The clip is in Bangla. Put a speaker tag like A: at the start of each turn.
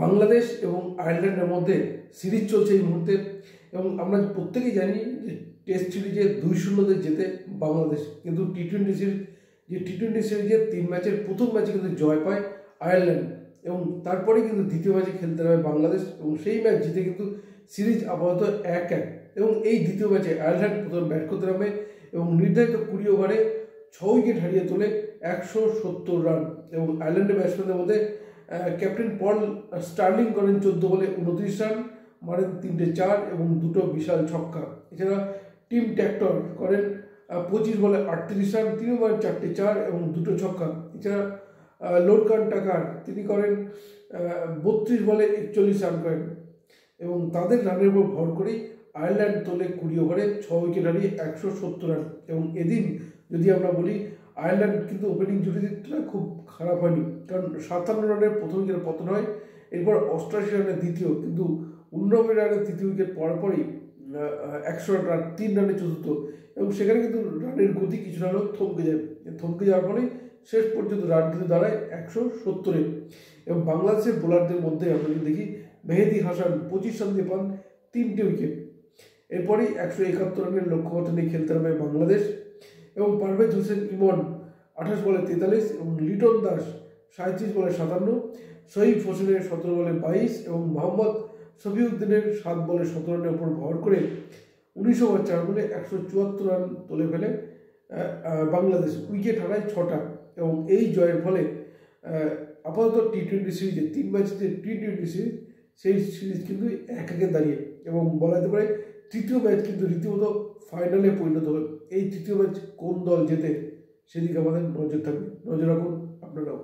A: বাংলাদেশ এবং আয়ারল্যান্ডের মধ্যে সিরিজ চলছে এই মুহূর্তে এবং আমরা প্রত্যেকেই জানি যে টেস্ট সিরিজে 2-0 জেতে বাংলাদেশ, কিন্তু টি-20 সিরিজ টি-20 সিরিজের 3 ম্যাচের প্রথম ম্যাচে কিন্তু জয় পায় আয়ারল্যান্ড এবং তারপরে কিন্তু দ্বিতীয় ম্যাচে খেলতে হবে বাংলাদেশ এবং সেই ম্যাচ জিতে কিন্তু সিরিজ আপাতত 1-1 এবং এই দ্বিতীয় ম্যাচে আয়ারল্যান্ড প্রথম ব্যাট করতে নামে এবং নির্ধারিত 20 ওভারে 6 উইকেট হারিয়ে তোলে 170 রান এবং আয়ারল্যান্ডের ব্যাটসম্যানদের মধ্যে ক্যাপ্টেন পল স্টার্লিং করেন 14 বলে 29 রান, মারেন 3টে 4 এবং 2টো বিশাল ছক্কা। এছাড়া টিম ট্যাক্টর করেন 25 বলে 38 রান, তিনি মারেন 4টে 4 এবং 2টো ছক্কা। এছাড়া লোরকান টাকার তিনি করেন 32 বলে 41 রান করেন এবং তাদের রানের উপর ভর করেই আয়ারল্যান্ড তোলে 20 ওভারে 6 উইকেট হারিয়ে 170 রান এবং এদিন যদি আমরা বলি আয়ারল্যান্ড কিন্তু ওপেনিং জুটিটা খুব খারাপ হয়নি, কারণ 57 রানের প্রথম উইকেট পতন হয়, এরপর 88 রানের দ্বিতীয়, কিন্তু 89 রানের তৃতীয় উইকেট পড়ার পরেই 100 রান 3 রানে চতুর্থ এবং সেখানে কিন্তু রানের গতি কিছুটা হলেও থমকে যাওয়ার ফলে শেষ পর্যন্ত রান কিন্তু দাঁড়ায় 170-এ এবং বাংলাদেশের বোলারদের মধ্যে আমরা যদি দেখি মেহেদি হাসান 25 রান দিয়ে পান 3টে উইকেট। এরপরেই 171 রানের লক্ষ্যমাত্রা নিয়ে খেলতে নামে বাংলাদেশ এবং পারভেজ হোসেন ইমন 28 বলে 43 এবং লিটন দাস 37 বলে 57, সহিফ হোসেনের 17 বলে 22 এবং মোহাম্মদ শফিউদ্দিনের 7 বলে 17 রানের উপর ভর করে 19 ওভার 4 বলে 174 রান তুলে ফেলে বাংলাদেশ, উইকেট হারায় 6টা এবং এই জয়ের ফলে আপাতত টি-20 সিরিজে 3 ম্যাচে যে টি-20 সিরিজ সেই সিরিজ কিন্তু 1-1 দাঁড়িয়ে এবং বলা যেতে পারে তৃতীয় ম্যাচ কিন্তু রীতিমতো ফাইনালে পরিণত হবে। এই তৃতীয় ম্যাচ কোন দল জেতে সেদিকে আমাদের নজর থাকবে, নজর রাখুন আপনারাও।